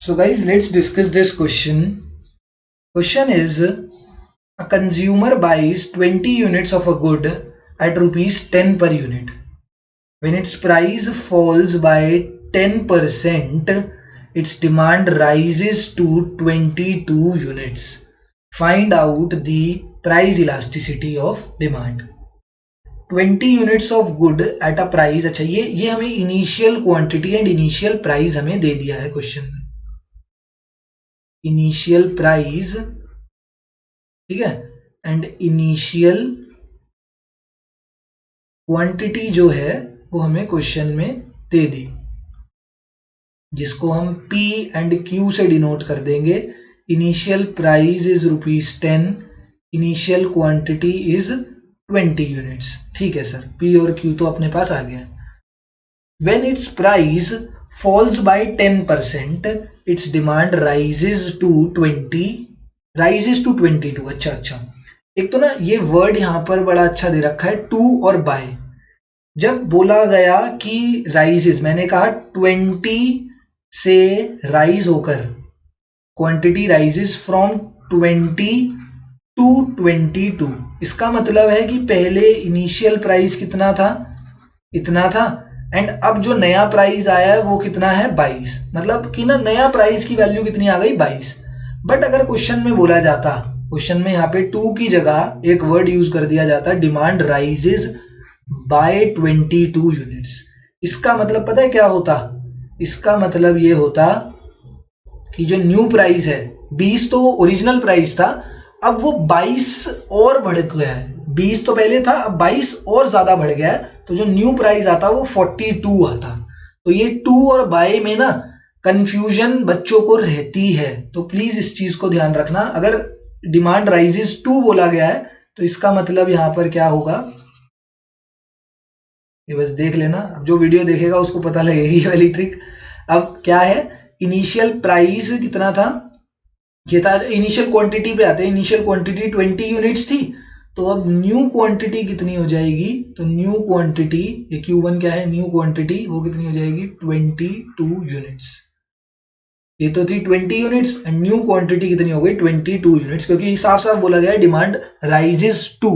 So guys, let's discuss this question. Question is, a consumer buys 20 units of a good at rupees 10 per unit. When its price falls by 10%, its demand rises to 22 units. Find out the price elasticity of demand. 20 units of good at a price. अच्छा, ये हमें initial quantity and initial price हमें दे दिया है question में. Initial price, ठीक है, and initial quantity जो है वो हमें क्वेश्चन में दे दी, जिसको हम P एंड Q से डिनोट कर देंगे. Initial price is ₹10, initial quantity is 20 units. ठीक है सर, P और Q तो अपने पास आ गया. When its price falls by 10%, its demand rises to 22. अच्छा, एक तो ना ये वर्ड यहां पर बड़ा अच्छा दे रखा है, टू और बाय. जब बोला गया कि राइजेस, मैंने कहा 20 से राइज होकर क्वांटिटी राइजेस फ्रॉम 20 टू 22. इसका मतलब है कि पहले इनिशियल प्राइस कितना था, इतना था, एंड अब जो नया प्राइस आया है वो कितना है, 22. मतलब कि ना नया प्राइस की वैल्यू कितनी आ गई, 22. बट अगर क्वेश्चन में बोला जाता, क्वेश्चन में यहाँ पे टू की जगह एक वर्ड यूज कर दिया जाता, डिमांड राइजेस बाय 22 यूनिट्स. इसका मतलब पता है क्या होता, इसका मतलब ये होता कि जो न्यू प्राइस है 20 तो ओरिजिनल प्राइस था, अब वो 22 और बढ़ गया है. 20 तो पहले था, अब 22 और ज्यादा बढ़ गया है, तो जो न्यू प्राइस आता वो 42 आता. तो ये टू और बाय में ना कंफ्यूजन बच्चों को रहती है, तो प्लीज इस चीज को ध्यान रखना. अगर डिमांड राइजेस 2 बोला गया है तो इसका मतलब यहां पर क्या होगा, ये बस देख लेना, अब जो वीडियो देखेगा उसको पता लगेगी ये वाली ट्रिक. अब क्या है, इनिशियल प्राइस कितना था, ये था. इनिशियल क्वांटिटी पे आते हैं, इनिशियल क्वांटिटी 20 यूनिट्स थी, तो अब न्यू क्वांटिटी कितनी हो जाएगी, तो न्यू क्वांटिटी, ये Q1 क्या है, न्यू क्वांटिटी, वो कितनी हो जाएगी, 22 यूनिट्स. ये तो थी 20 यूनिट्स एंड न्यू क्वांटिटी कितनी हो गई, 22 यूनिट्स, क्योंकि साफ साफ बोला गया है डिमांड राइजेस टू,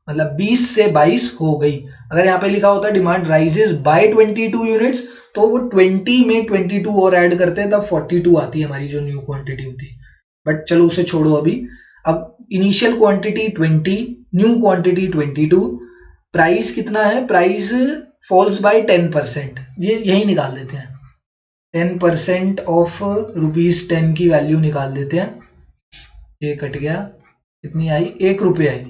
मतलब 20 से 22 हो गई. अगर यहाँ पे लिखा होता डिमांड राइजेस बाय 22 यूनिट्स, तो वो 20 में 22 और ऐड करते हैं, तब 42 आती है हमारी जो न्यू क्वांटिटी होती है. बट चलो उसे छोड़ो अभी. अब initial quantity 20, new quantity 22, price कितना है, प्राइस फॉल्स बाय 10%, ये यही निकाल देते हैं. 10% ऑफ ₹10 की वैल्यू निकाल देते हैं. ये कट गया, कितनी आई, ₹1 आई.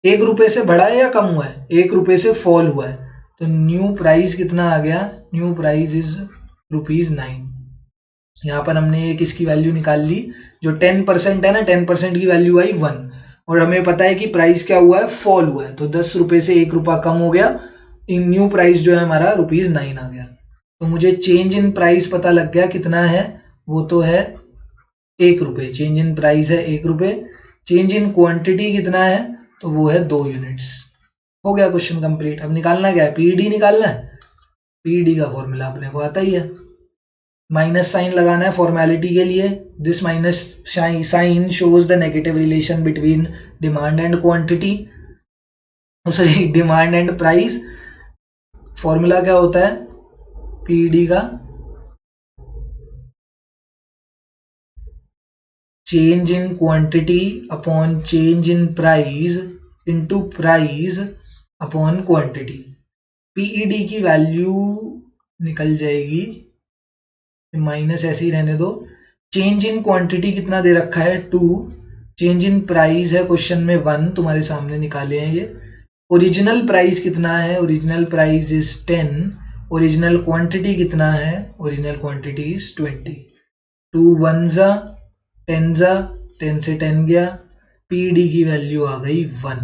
₹1 से बढ़ा है या कम हुआ है, ₹1 से फॉल हुआ है, तो न्यू प्राइस कितना आ गया, न्यू प्राइस इज ₹9. यहाँ पर हमने एक इसकी वैल्यू निकाल ली, जो 10% है ना, 10% की वैल्यू आई 1, और हमें पता है कि प्राइस क्या हुआ है, फॉल हुआ है, तो ₹10 से ₹1 कम हो गया. इन न्यू प्राइस जो है हमारा ₹9 आ गया. तो मुझे चेंज इन प्राइस पता लग गया कितना है, वो तो है ₹1. चेंज इन प्राइस है ₹1. चेंज इन क्वांटिटी कितना है, तो वो है 2 यूनिट्स. हो गया क्वेश्चन कंप्लीट. अब निकालना क्या है, पीडी निकालना है. पीडी का फॉर्मूला अपने को आता ही है, माइनस साइन लगाना है फॉर्मेलिटी के लिए. This minus sign shows the negative relation between demand and quantity, sorry demand and price. Formula क्या होता है पीडी का, change in quantity upon change in price into price upon quantity. PED की value निकल जाएगी, minus ऐसे ही रहने दो. चेंज इन क्वांटिटी कितना दे रखा है 2, चेंज इन प्राइस है क्वेश्चन में 1, तुम्हारे सामने निकाले हैं ये. ओरिजिनल प्राइस कितना है, original price is 10, original quantity कितना है, ओरिजिनल क्वांटिटी इज 20. 2 1 जा 10 जा, 10 से 10 गया, पीडी की वैल्यू आ गई 1.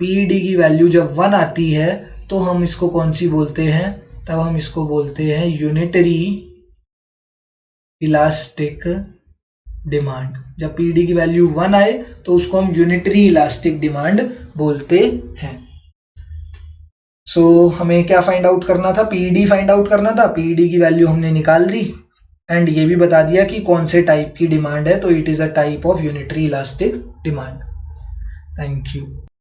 पीडी की वैल्यू जब 1 आती है तो हम इसको कौन सी बोलते हैं, तब हम इसको बोलते हैं यूनिटरी इलास्टिक डिमांड. जब पीडी की वैल्यू 1 आए तो उसको हम यूनिटरी इलास्टिक डिमांड बोलते हैं. सो हमें क्या फाइंड आउट करना था, पीडी फाइंड आउट करना था. पीडी की वैल्यू हमने निकाल दी, एंड ये भी बता दिया कि कौन से टाइप की डिमांड है, तो it is a type of unitary elastic demand. Thank you.